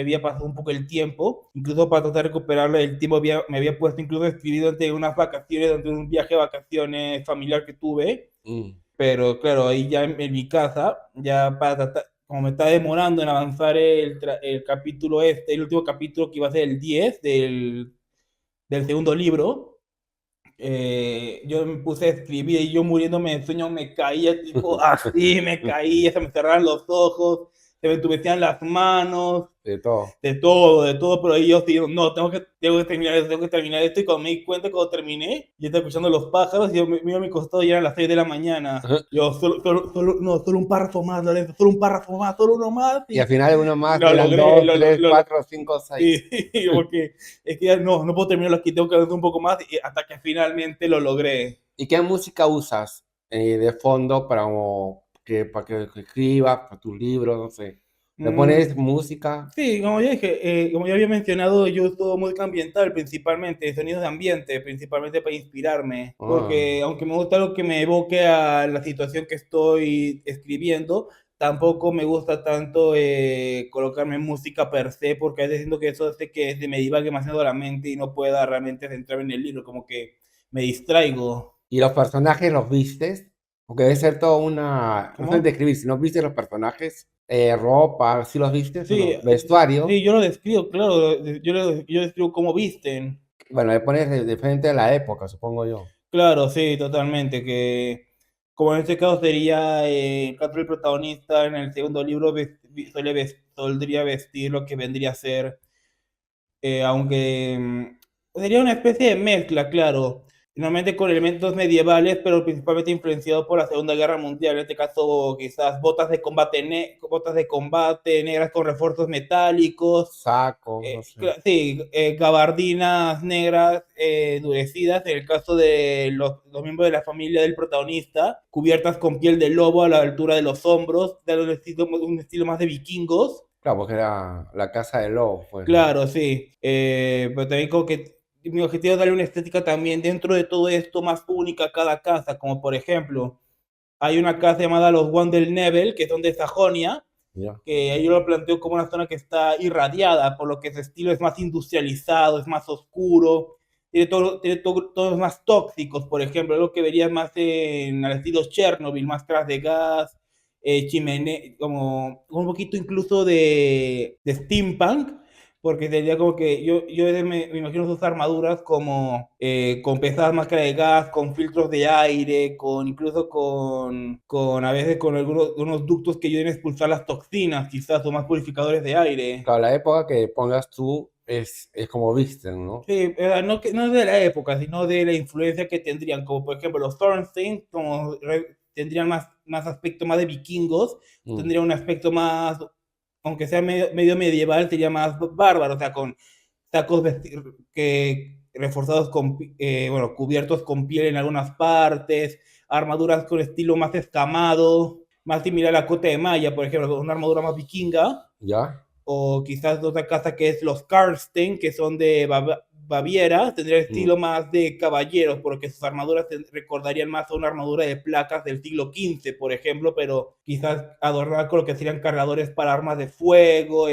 había pasado un poco el tiempo, incluso para tratar de recuperarlo el tiempo, me había puesto incluso escribido ante unas vacaciones, ante un viaje de vacaciones familiar que tuve, Mm. pero claro, ahí ya en mi casa, ya para tratar, como me está demorando en avanzar el capítulo el último capítulo que iba a ser el 10 del segundo libro, yo me puse a escribir y yo muriéndome de sueño me caía, tipo así, me caía, se me cerraban los ojos, se me entumecían las manos, De todo. de todo, pero ahí yo sí, no, tengo que terminar esto, tengo que terminar esto, y cuando me di cuenta, cuando terminé, yo estaba escuchando los pájaros, y yo me iba a mi costado y eran las 6 de la mañana, yo no, solo un párrafo más, Lorenzo, solo un párrafo más, solo uno más, Y al y final uno más lo eran logré, dos, tres, cuatro, cinco, seis. sí, porque es que ya no puedo terminarlo aquí, tengo que avanzar un poco más, y hasta que finalmente lo logré. ¿Y qué música usas de fondo para que escribas, para tus libros, no sé? ¿Le pones Mm, música? sí, como ya dije, como ya había mencionado, yo uso música ambiental principalmente, sonidos de ambiente, principalmente para inspirarme, Ah, porque aunque me gusta lo que me evoque a la situación que estoy escribiendo, tampoco me gusta tanto colocarme música per se, porque a veces siento que eso hace que se me divague demasiado la mente y no pueda realmente centrarme en el libro, como que me distraigo. ¿y los personajes los vistes? Porque debe ser toda una, no solamente ¿Cómo? escribir, si no vistes los personajes, ropa, ¿sí los vistes o Sí, no? Vestuario, sí, yo lo describo, claro, yo describo cómo visten. bueno, le pones de frente a la época, supongo yo. Claro, sí, totalmente, que como en este caso sería el caso del protagonista en el segundo libro, soldría vestir lo que vendría a ser, aunque sería una especie de mezcla, claro, normalmente con elementos medievales, pero principalmente influenciado por la Segunda Guerra Mundial, en este caso quizás botas de combate negras con refuerzos metálicos, Sacos, no sé. sí, gabardinas negras endurecidas, en el caso de los miembros de la familia del protagonista, cubiertas con piel de lobo a la altura de los hombros, dando un estilo más de vikingos. Claro, porque era la casa de lobos, pues, ¿no? Claro, sí, pero también como que mi objetivo es darle una estética también dentro de todo esto más única a cada casa, como por ejemplo, hay una casa llamada los Wandel-Nebel, que son de Sajonia, Ya. que yo lo planteo como una zona que está irradiada, por lo que su estilo es más industrializado, es más oscuro, tiene tonos más tóxicos, por ejemplo, algo que verías más en el estilo Chernobyl, máscaras de gas, chimenea, como un poquito incluso de steampunk, porque sería como que yo me imagino sus armaduras como con pesadas máscaras de gas, con filtros de aire, incluso con a veces con algunos unos ductos que ayuden a expulsar las toxinas, quizás, o más purificadores de aire. Claro, la época que pongas tú es como visten, ¿no? Sí, no, no de la época, sino de la influencia que tendrían, como por ejemplo los Thornstein, tendrían más aspecto más de vikingos, Mm, tendrían un aspecto más, aunque sea medio medieval, sería más bárbaro, o sea, con sacos reforzados bueno, cubiertos con piel en algunas partes, armaduras con estilo más escamado, más similar a la cota de malla, por ejemplo, una armadura más vikinga, ¿ya? o quizás de otra casa que es los Karsten, que son de Baviera, tendría Mm, estilo más de caballeros, porque sus armaduras recordarían más a una armadura de placas del siglo XV, por ejemplo, pero quizás adornada con lo que serían cargadores para armas de fuego,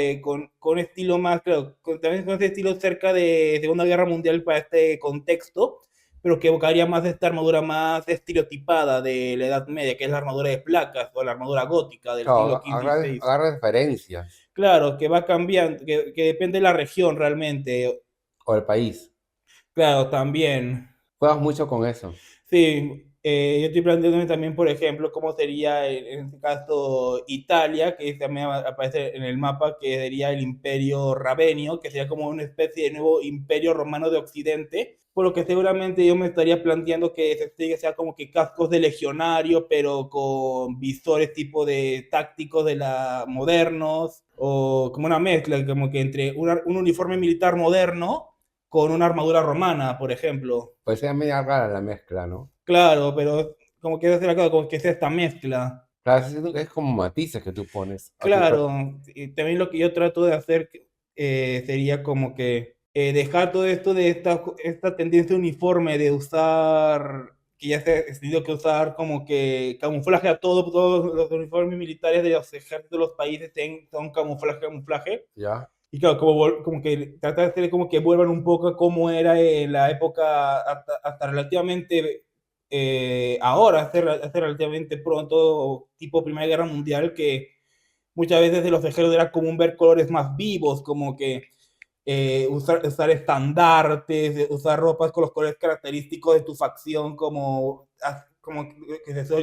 con estilo más, claro, también con ese estilo cerca de Segunda Guerra Mundial para este contexto, pero que evocaría más esta armadura más estereotipada de la Edad Media, que es la armadura de placas o la armadura gótica del claro, siglo XV y XVI. agarra referencias, Claro, que va cambiando, que depende de la región realmente. o el país. Claro, también. Juegas mucho con eso. Sí, Yo estoy planteándome también, por ejemplo, cómo sería en este caso Italia, que también aparece en el mapa, que sería el Imperio Ravenio, que sería como una especie de nuevo Imperio Romano de Occidente, por lo que seguramente yo me estaría planteando que sea como que cascos de legionario, pero con visores tipo de tácticos de la modernos, o como una mezcla, como que entre un uniforme militar moderno con una armadura romana, por ejemplo. Pues es media rara la mezcla, ¿no? Claro, pero como que hacer acá, como que es esta mezcla. Claro, es como matices que tú pones a tu Claro, y también lo que yo trato de hacer sería como que dejar todo esto de esta tendencia uniforme de usar, que ya se ha tenido que usar como que camuflaje a todo, todos los uniformes militares de los ejércitos de los países son camuflaje, camuflaje. ¿ya? Y claro, como que tratar de hacer como que vuelvan un poco a cómo era en la época hasta relativamente ahora, hace relativamente pronto, tipo Primera Guerra Mundial, que muchas veces de los ejércitos era común ver colores más vivos, como que usar estandartes, usar ropas con los colores característicos de tu facción, como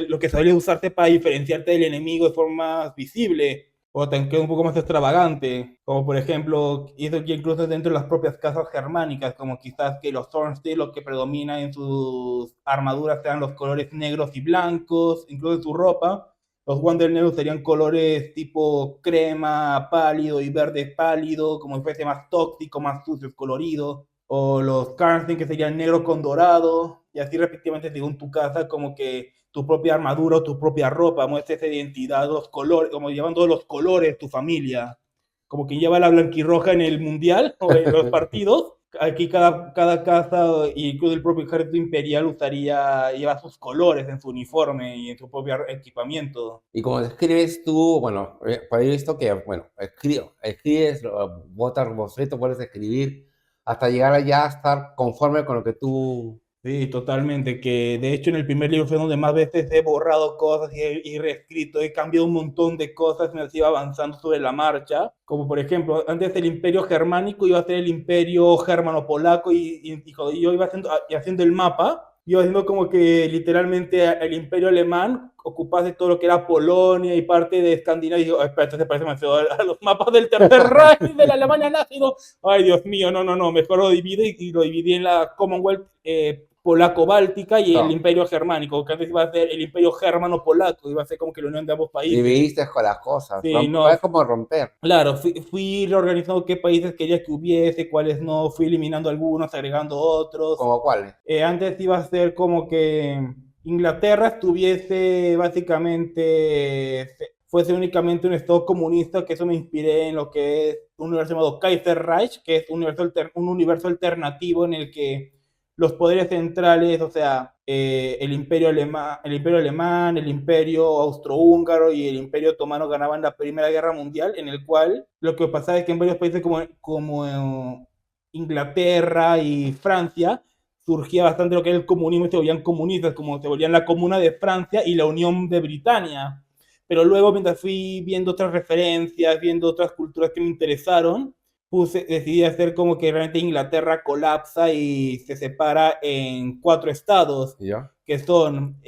lo que suele usarte para diferenciarte del enemigo de forma más visible o también que es un poco más extravagante, como por ejemplo, y eso que incluso dentro de las propias casas germánicas, como quizás que los Thornsteel lo que predomina en sus armaduras sean los colores negros y blancos, incluso en su ropa, los Wander negros serían colores tipo crema pálido y verde pálido, como si fuese más tóxico, más sucio, colorido, o los Karnstein que serían negro con dorado, y así respectivamente según tu casa, como que tu propia armadura o tu propia ropa, muestra esa identidad, los colores, como llevan todos los colores tu familia, como quien lleva la blanquirroja en el mundial o en los partidos. Aquí cada casa, incluso el propio ejército imperial, lleva sus colores en su uniforme y en su propio equipamiento. Y como escribes tú, bueno, por ahí he visto que, bueno, escribes, botas boceto, puedes escribir hasta llegar allá a estar conforme con lo que tú... Sí, totalmente, que de hecho en el primer libro fue donde más veces he borrado cosas y reescrito, he cambiado un montón de cosas mientras iba avanzando sobre la marcha, como por ejemplo, antes del imperio germánico iba a ser el imperio germano-polaco y cuando yo iba haciendo el mapa, iba haciendo como que literalmente el imperio alemán ocupase todo lo que era Polonia y parte de Escandinavia, y digo, espera, esto se parece demasiado a los mapas del Tercer Reich de la Alemania nazi, ¿no? Ay, Dios mío, no, mejor lo divide y lo dividí en la Commonwealth polaco-báltica y el No, imperio germánico, que antes iba a ser el imperio germano-polaco, iba a ser como que la unión de ambos países. dividiste con las cosas, Sí, fue no, como romper. claro, fui reorganizando qué países quería que hubiese, cuáles no, fui eliminando algunos, agregando otros. ¿Como cuáles? Antes iba a ser como que Inglaterra estuviese básicamente, fuese únicamente un estado comunista, que eso me inspiré en lo que es un universo llamado Kaiserreich, que es un universo alternativo en el que los poderes centrales, o sea, el imperio austrohúngaro y el imperio otomano ganaban la Primera Guerra Mundial, en el cual lo que pasaba es que en varios países como Inglaterra y Francia, surgía bastante lo que era el comunismo y se volvían comunistas, como se volvían la Comuna de Francia y la Unión de Britania. Pero luego, mientras fui viendo otras referencias, viendo otras culturas que me interesaron, decidí hacer como que realmente Inglaterra colapsa y se separa en 4 estados, ¿Ya? que son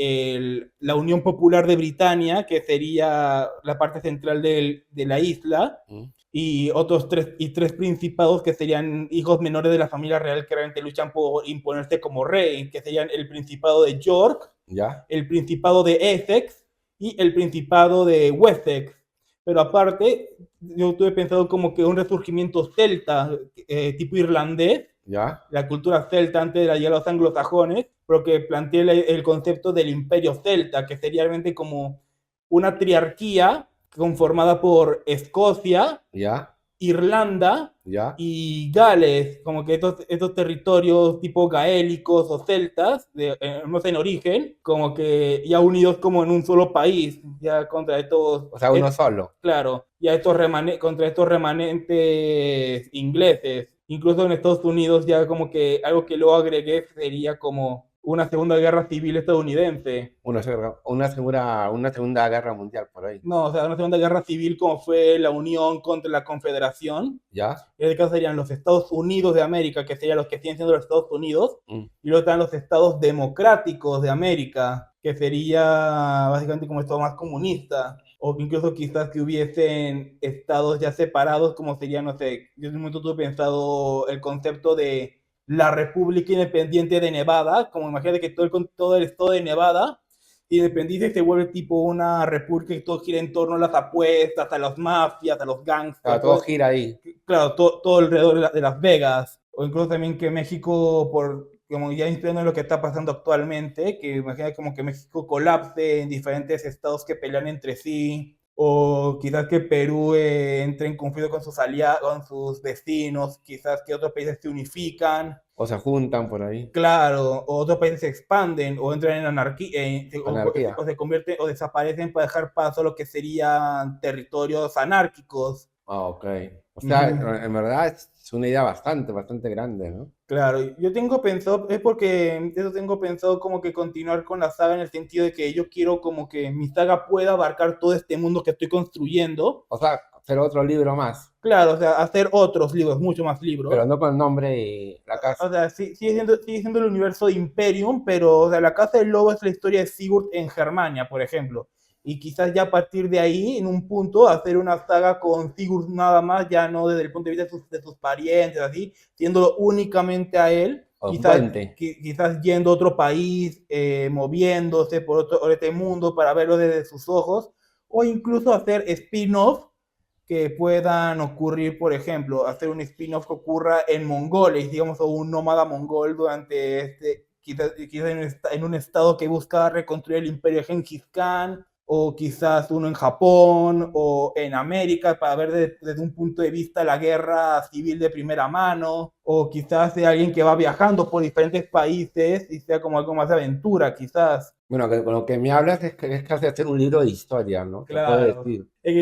la Unión Popular de Britania, que sería la parte central de la isla, ¿Mm? y otros tres principados que serían hijos menores de la familia real que realmente luchan por imponerse como rey, que serían el Principado de York, ¿Ya? el Principado de Essex y el Principado de Wessex. Pero aparte, yo tuve pensado como que un resurgimiento celta, tipo irlandés, ¿Ya? la cultura celta antes de la llegada de los anglosajones, pero que planteé el concepto del imperio celta, que sería realmente como una triarquía conformada por Escocia, ¿Ya? Irlanda ¿Ya? y Gales, como que estos territorios tipo gaélicos o celtas, no sé, en origen, como que ya unidos como en un solo país, ya contra estos, O sea, uno solo. claro, ya contra estos remanentes ingleses. Incluso en Estados Unidos ya como que algo que luego agregué sería como una Segunda Guerra Civil estadounidense. Una segunda guerra mundial por ahí. No, o sea, una Segunda Guerra Civil como fue la Unión contra la Confederación. ¿Ya? En este caso serían los Estados Unidos de América, que serían los que siguen siendo los Estados Unidos, Mm. y luego están los Estados Democráticos de América, que sería básicamente como Estado más comunista, o incluso quizás que hubiesen estados ya separados, como sería, no sé, yo en un momento tuve pensado el concepto de la República Independiente de Nevada, como imagínate que todo el estado de Nevada independiente se vuelve tipo una república y todo gira en torno a las apuestas, a las mafias, a los gangsters. Todo gira ahí. Claro, todo alrededor de Las Vegas. O incluso también que México, como ya inspirando en lo que está pasando actualmente, que imagina como que México colapse en diferentes estados que pelean entre sí, o quizás que Perú entre en conflicto con sus aliados, con sus vecinos, quizás que otros países se unifican. O se juntan por ahí. Claro, o otros países se expanden o entran en anarquía, Anarquía. o se convierten o desaparecen para dejar paso a lo que serían territorios anárquicos. Ok. O sea, Ujú. en verdad es una idea bastante grande, ¿no? Claro, yo tengo pensado, es porque eso tengo pensado como que continuar con la saga en el sentido de que yo quiero como que mi saga pueda abarcar todo este mundo que estoy construyendo. O sea, hacer otro libro más, Claro, o sea, hacer otros libros, mucho más libros. pero no con el nombre y la casa. O sea, sigue siendo el universo de Imperium, pero o sea, la Casa del Lobo es la historia de Sigurd en Germania, por ejemplo. Y quizás ya a partir de ahí, en un punto, hacer una saga con Sigurd nada más, ya no desde el punto de vista de sus parientes, así, siendo únicamente a él. O un Quizás, puente. quizás yendo a otro país, moviéndose por este mundo para verlo desde sus ojos, o incluso hacer spin-off que puedan ocurrir, por ejemplo, hacer un spin-off que ocurra en Mongolia, digamos, o un nómada mongol durante quizás en un estado que busca reconstruir el imperio de Genghis Khan, o quizás uno en Japón o en América para ver desde un punto de vista la guerra civil de primera mano, o quizás sea alguien que va viajando por diferentes países y sea como algo más de aventura, quizás. Bueno, con lo que me hablas es casi hacer un libro de historia, ¿no? Se puede Claro. decir. Es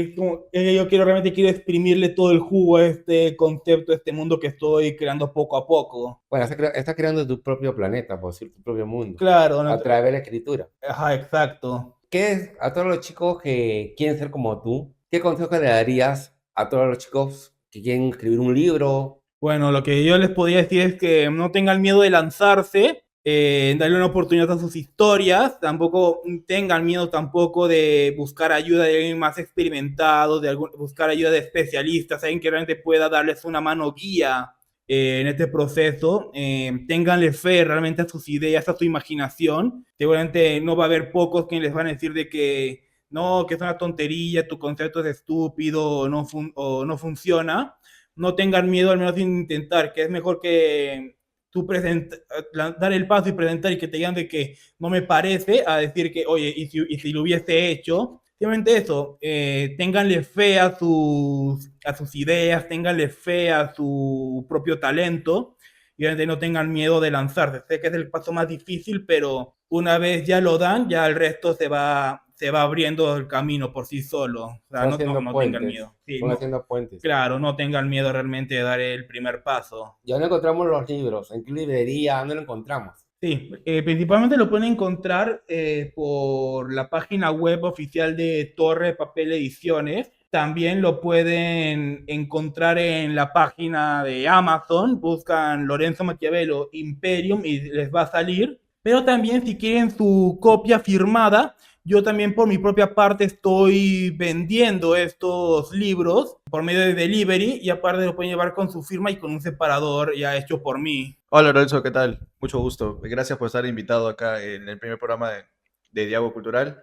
que yo realmente quiero exprimirle todo el jugo a este concepto, a este mundo que estoy creando poco a poco. Bueno, estás creando tu propio planeta, por decir, tu propio mundo, Claro, a través de la escritura. ajá, exacto. ¿Qué es a todos los chicos que quieren ser como tú? ¿Qué consejo le darías a todos los chicos que quieren escribir un libro? Bueno, lo que yo les podría decir es que no tengan miedo de lanzarse, darle una oportunidad a sus historias, tampoco tengan miedo tampoco de buscar ayuda de alguien más experimentado, buscar ayuda de especialistas, alguien que realmente pueda darles una mano guía en este proceso. Ténganle fe realmente a sus ideas, a su imaginación. Seguramente no va a haber pocos que les van a decir de que no, que es una tontería, tu concepto es estúpido o no funciona. No tengan miedo al menos de intentar, que es mejor que tú dar el paso y presentar y que te digan de que no me parece, a decir que, oye, y si lo hubiese hecho, simplemente eso, ténganle fe a sus ideas, ténganle fe a su propio talento y obviamente no tengan miedo de lanzarse. Sé que es el paso más difícil, pero una vez ya lo dan, ya el resto se va abriendo el camino por sí solo. O sea, Son haciendo no tengan puentes. miedo. Sí, Son haciendo puentes. claro, no tengan miedo realmente de dar el primer paso. ¿Y dónde encontramos los libros? ¿En qué librería? ¿Dónde lo encontramos? Sí, principalmente lo pueden encontrar por la página web oficial de Torre de Papel Ediciones. También lo pueden encontrar en la página de Amazon. Buscan Lorenzo Maquiavelo Imperium y les va a salir. Pero también si quieren su copia firmada, yo también por mi propia parte estoy vendiendo estos libros por medio de delivery y aparte lo pueden llevar con su firma y con un separador ya hecho por mí. Hola Lorenzo, ¿qué tal? Mucho gusto. Gracias por estar invitado acá en el primer programa de Diálogo Cultural.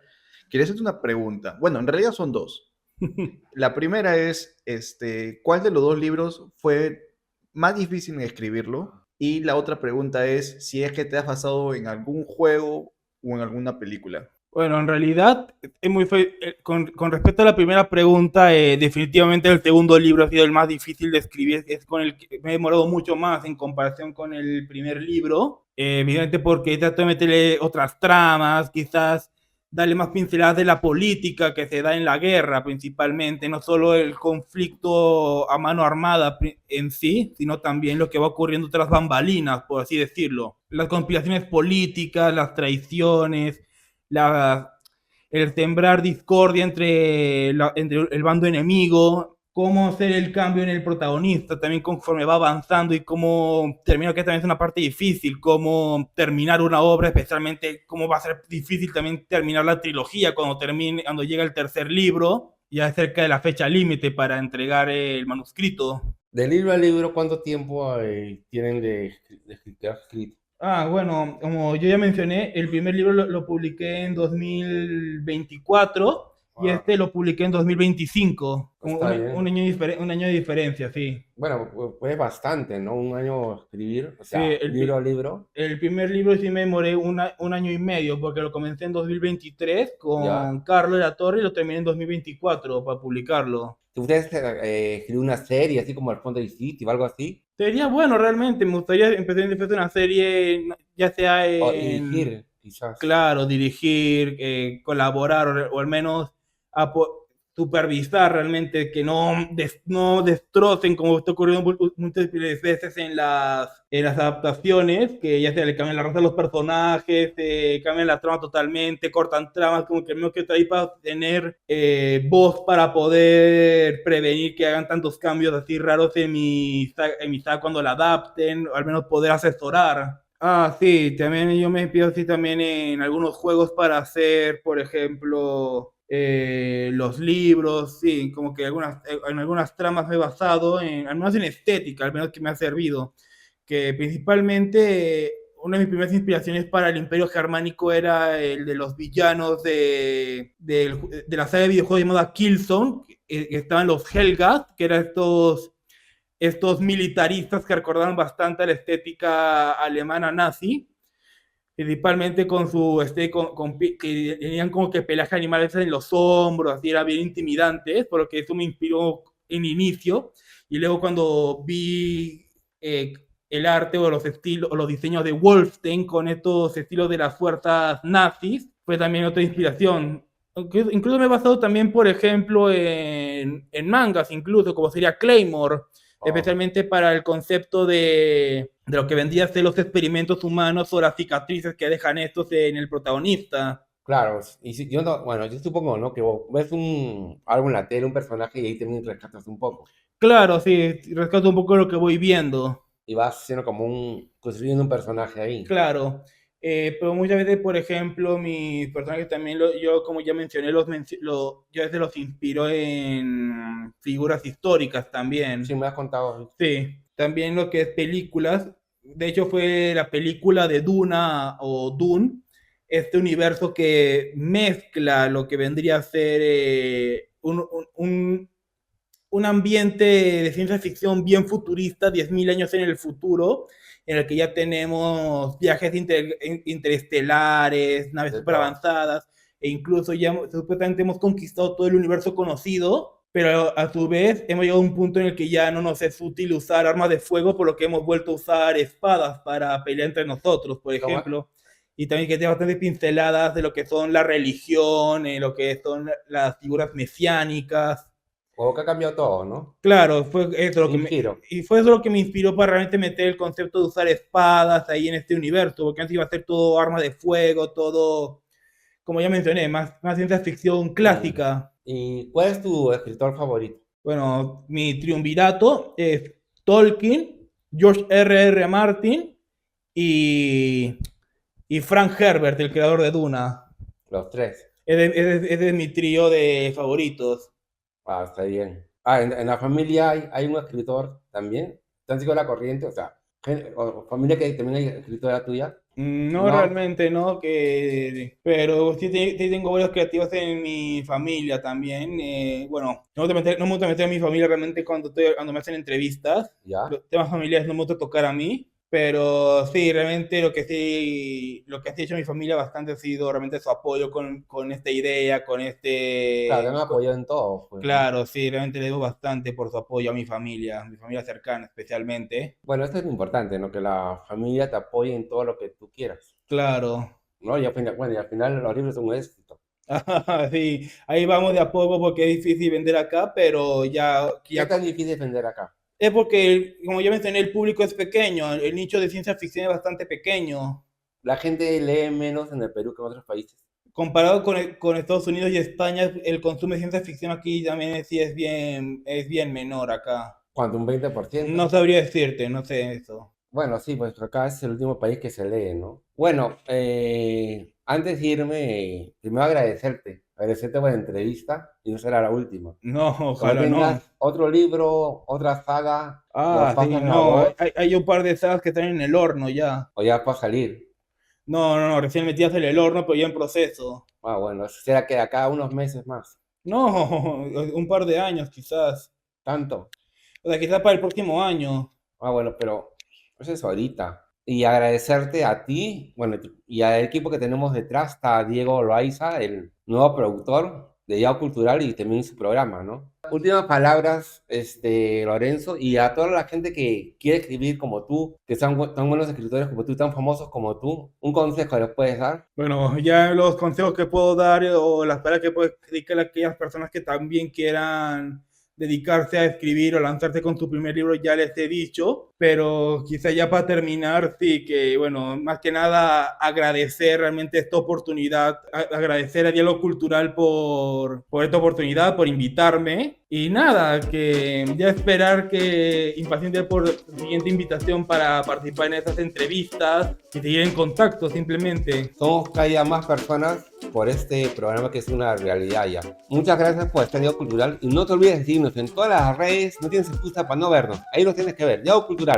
Quería hacerte una pregunta. Bueno, en realidad son dos. La primera es, ¿cuál de los dos libros fue más difícil en escribirlo? Y la otra pregunta es, si es que te has basado en algún juego o en alguna película. Bueno, en realidad, con respecto a la primera pregunta, definitivamente el segundo libro ha sido el más difícil de escribir, es con el que me he demorado mucho más en comparación con el primer libro, evidentemente porque trato de meterle otras tramas, quizás darle más pinceladas de la política que se da en la guerra principalmente, no solo el conflicto a mano armada en sí, sino también lo que va ocurriendo tras bambalinas, por así decirlo. Las conspiraciones políticas, las traiciones, el sembrar discordia entre el bando enemigo, cómo hacer el cambio en el protagonista también conforme va avanzando y cómo termina, que también es una parte difícil, cómo terminar una obra, especialmente cómo va a ser difícil también terminar la trilogía cuando llega el tercer libro, ya cerca de la fecha límite para entregar el manuscrito. De libro a libro, ¿cuánto tiempo tienen de escrito? Bueno, como yo ya mencioné, el primer libro lo publiqué en 2024 y este lo publiqué en 2025. Como Está bien. un año de diferencia, sí. Bueno, pues bastante, ¿no? Un año escribir, o sea, Sí, libro a libro. El primer libro sí me demoré un año y medio porque lo comencé en 2023 con Ya. Carlos de la Torre y lo terminé en 2024 para publicarlo. ¿Te gustaría escribir una serie así como El Fondo del Sitio o algo así? Sería bueno realmente, me gustaría empezar una serie, ya sea O en, dirigir, quizás. claro, dirigir, colaborar o al menos supervisar realmente que no destrocen como está ocurriendo muchas veces en las adaptaciones, que ya sea le cambian la raza a los personajes, cambian la trama totalmente, cortan tramas, como que no que ahí para tener voz para poder prevenir que hagan tantos cambios así raros en mi saga cuando la adapten, o al menos poder asesorar. Sí, también yo me pido así también en algunos juegos para hacer, por ejemplo, los libros, sí, como que en algunas tramas me he basado, al menos en estética, al menos que me ha servido, que principalmente una de mis primeras inspiraciones para el Imperio Germánico era el de los villanos de la saga de videojuegos llamada Killzone, que estaban los Helgas, que eran estos militaristas que recordaban bastante a la estética alemana nazi, principalmente con que tenían como que pelaje animales en los hombros, así era bien intimidantes, por lo que eso me inspiró en inicio, y luego cuando vi el arte o los estilos o los diseños de Wolfenstein con estos estilos de las fuerzas nazis, fue también otra inspiración. Incluso me he basado también, por ejemplo, en mangas, incluso, como sería Claymore, especialmente para el concepto de lo que vendría a ser los experimentos humanos o las cicatrices que dejan estos en el protagonista. Claro, y si, yo no, bueno, yo supongo, ¿no? Que vos ves algo en la tele, un personaje y ahí también rescatas un poco. Claro, sí, rescato un poco lo que voy viendo. Y vas haciendo construyendo un personaje ahí. Claro, pero muchas veces, por ejemplo, mis personajes también, yo como ya mencioné, yo a veces los inspiro en figuras históricas también. Sí, me has contado. Sí, también lo que es películas. De hecho, fue la película de Duna o Dune, este universo que mezcla lo que vendría a ser un ambiente de ciencia ficción bien futurista, 10.000 años en el futuro, en el que ya tenemos viajes interestelares, naves super avanzadas, e incluso ya supuestamente hemos conquistado todo el universo conocido, pero a su vez hemos llegado a un punto en el que ya no nos es útil usar armas de fuego, por lo que hemos vuelto a usar espadas para pelear entre nosotros, por ejemplo. Y también que tiene bastantes pinceladas de lo que son la religión, lo que son las figuras mesiánicas. O que ha cambiado todo, ¿no? Claro, fue eso lo que me inspiró para realmente meter el concepto de usar espadas ahí en este universo, porque antes iba a ser todo armas de fuego, todo, como ya mencioné, más ciencia ficción clásica. ¿Y cuál es tu escritor favorito? Bueno, mi triunvirato es Tolkien, George R.R. Martin y Frank Herbert, el creador de Duna. Los tres. Ese es mi trío de favoritos. Está bien. En la familia hay un escritor también. ¿Están siguiendo la corriente? O sea, familia que también hay escritora tuya. No, realmente no, pero sí, tengo varios creativos en mi familia también. Bueno, no me gusta meter a mi familia realmente cuando me hacen entrevistas. ¿Ya? Los temas familiares no me gusta tocar a mí, pero sí, realmente lo que ha hecho mi familia bastante ha sido realmente su apoyo con esta idea, con este... Claro, me apoyado en todo. Pues, claro, ¿no? Sí, realmente le debo bastante por su apoyo a mi familia cercana especialmente. Bueno, esto es lo importante, ¿no? Que la familia te apoye en todo lo que tú quieras. Claro. ¿No? Y al final, bueno, y al final los libros son un éxito. Sí, ahí vamos de a poco porque es difícil vender acá, pero ¿Qué es tan difícil vender acá? es porque, como ya mencioné, el público es pequeño, el nicho de ciencia ficción es bastante pequeño. La gente lee menos en el Perú que en otros países. Comparado con Estados Unidos y España, el consumo de ciencia ficción aquí también sí es bien menor acá. ¿Cuánto? ¿Un 20%? No sabría decirte, no sé eso. Bueno, sí, pues acá es el último país que se lee, ¿no? Bueno, antes de irme, primero agradecerte por la entrevista y no será la última. No, Cuando ojalá no. tengas otro libro, otra saga, nos Ah, sí, pasas la no, voz hay un par de sagas que están en el horno ya. o ya para salir. No, recién metidas en el horno, pero ya en proceso. Ah, bueno, eso será que de acá a unos meses más. No, un par de años quizás. ¿Tanto? O sea, quizás para el próximo año. Ah, bueno, pero eso es ahorita. Y agradecerte a ti, bueno, y al equipo que tenemos detrás, está Diego Loaiza, el nuevo productor de Yao Cultural y también su programa, ¿no? Últimas palabras, Lorenzo, y a toda la gente que quiere escribir como tú, que son tan buenos escritores como tú, tan famosos como tú, un consejo les puedes dar. Bueno, ya los consejos que puedo dar o las palabras que puedo dedicar a aquellas personas que también quieran dedicarse a escribir o lanzarse con su primer libro ya les he dicho, pero quizá ya para terminar, sí, que bueno, más que nada agradecer realmente esta oportunidad, agradecer a Diálogo Cultural por esta oportunidad, por invitarme y nada, que ya esperar que impaciente por la siguiente invitación para participar en estas entrevistas y seguir en contacto simplemente. Somos cada día más personas por este programa que es una realidad ya. Muchas gracias por este Diálogo Cultural y no te olvides de seguirnos en todas las redes, no tienes excusa para no vernos, ahí nos tienes que ver, Diálogo Cultural.